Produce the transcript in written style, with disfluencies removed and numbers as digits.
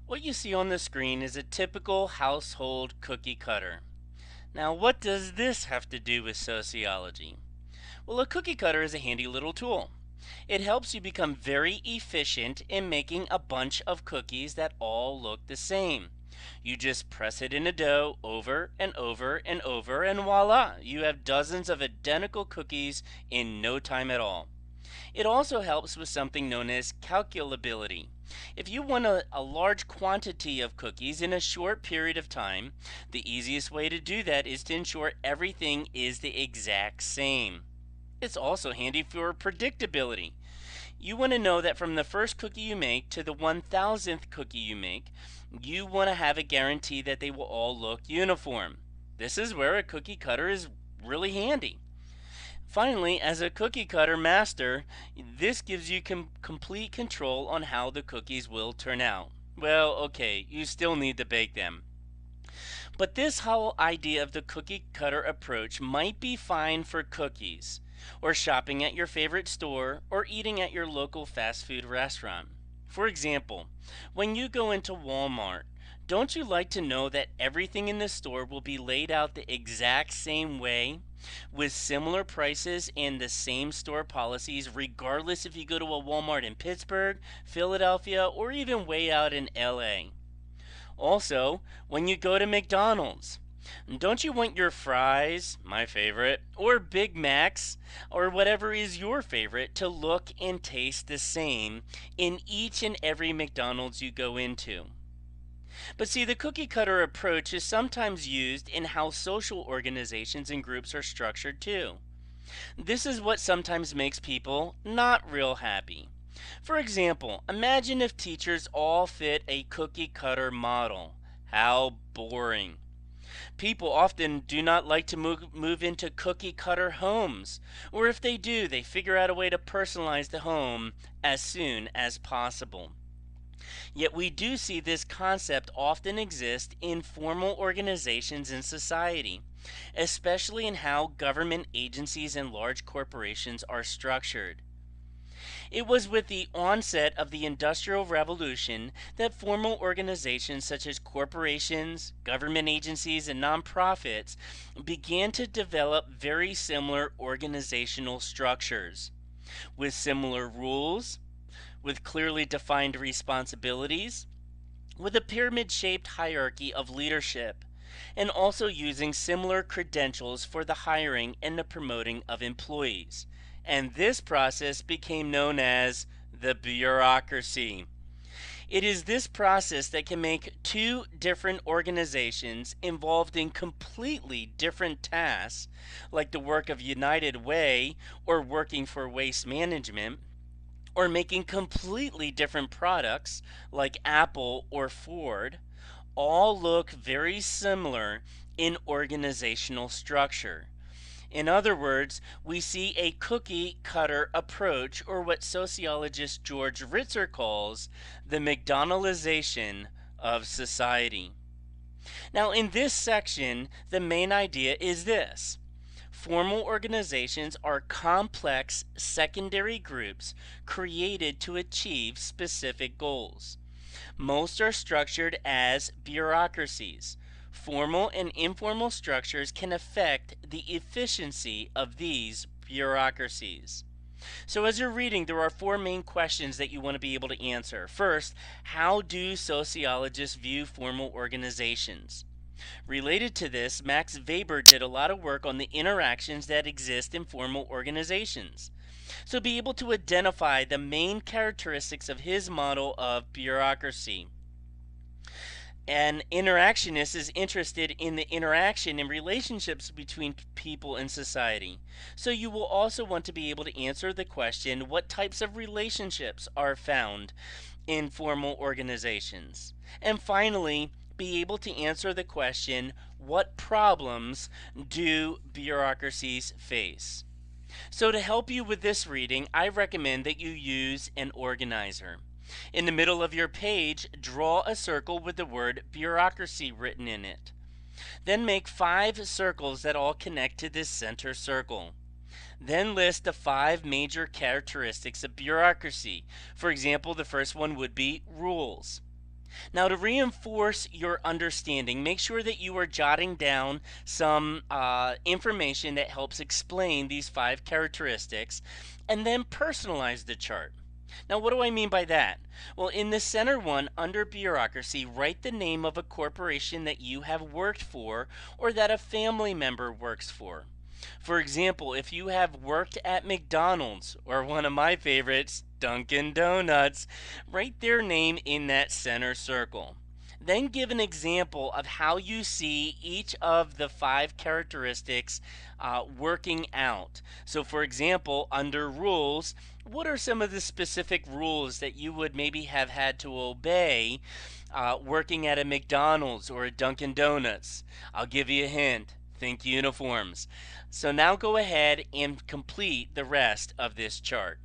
What you see on the screen is a typical household cookie cutter. Now, what does this have to do with sociology? Well, a cookie cutter is a handy little tool. It helps you become very efficient in making a bunch of cookies that all look the same. You just press it in a dough over and over and over, and voila, you have dozens of identical cookies in no time at all. It also helps with something known as calculability. If you want a large quantity of cookies in a short period of time, the easiest way to do that is to ensure everything is the exact same. It's also handy for predictability. You want to know that from the first cookie you make to the 1000th cookie you make, you want to have a guarantee that they will all look uniform. This is where a cookie cutter is really handy. Finally, as a cookie cutter master, this gives you complete control on how the cookies will turn out. Well, okay, you still need to bake them. But this whole idea of the cookie cutter approach might be fine for cookies, or shopping at your favorite store, or eating at your local fast food restaurant. For example, when you go into Walmart, don't you like to know that everything in the store will be laid out the exact same way, with similar prices and the same store policies, regardless if you go to a Walmart in Pittsburgh, Philadelphia, or even way out in LA? Also, when you go to McDonald's, don't you want your fries, my favorite, or Big Macs, or whatever is your favorite, to look and taste the same in each and every McDonald's you go into? But see, the cookie cutter approach is sometimes used in how social organizations and groups are structured too. This is what sometimes makes people not real happy. For example, imagine if teachers all fit a cookie cutter model. How boring. People often do not like to move into cookie cutter homes, or if they do, they figure out a way to personalize the home as soon as possible. Yet we do see this concept often exist in formal organizations in society, especially in how government agencies and large corporations are structured. It was with the onset of the Industrial Revolution that formal organizations such as corporations, government agencies, and nonprofits began to develop very similar organizational structures, with similar rules, with clearly defined responsibilities, with a pyramid shaped hierarchy of leadership, and also using similar credentials for the hiring and the promoting of employees. And this process became known as the bureaucracy. It is this process that can make two different organizations involved in completely different tasks, like the work of United Way or working for waste management, or making completely different products like Apple or Ford, all look very similar in organizational structure. In other words, we see a cookie cutter approach, or what sociologist George Ritzer calls the McDonaldization of society. Now, in this section, the main idea is this: formal organizations are complex secondary groups created to achieve specific goals. Most are structured as bureaucracies. Formal and informal structures can affect the efficiency of these bureaucracies. So, as you're reading, there are four main questions that you want to be able to answer. First, how do sociologists view formal organizations? Related to this, Max Weber did a lot of work on the interactions that exist in formal organizations. So be able to identify the main characteristics of his model of bureaucracy. An interactionist is interested in the interaction and relationships between people in society. So you will also want to be able to answer the question, what types of relationships are found in formal organizations? And finally, be able to answer the question, what problems do bureaucracies face? So to help you with this reading, I recommend that you use an organizer. In the middle of your page, draw a circle with the word bureaucracy written in it. Then make 5 circles that all connect to this center circle. Then list the 5 major characteristics of bureaucracy. For example, the first one would be rules. Now, to reinforce your understanding, make sure that you are jotting down some information that helps explain these 5 characteristics, and then personalize the chart. Now, what do I mean by that? Well, in the center one, under bureaucracy, write the name of a corporation that you have worked for or that a family member works for. For example, if you have worked at McDonald's or one of my favorites, Dunkin' Donuts, write their name in that center circle. Then give an example of how you see each of the 5 characteristics working out. So, for example, under rules, what are some of the specific rules that you would maybe have had to obey working at a McDonald's or a Dunkin' Donuts? I'll give you a hint. Think uniforms. So now go ahead and complete the rest of this chart.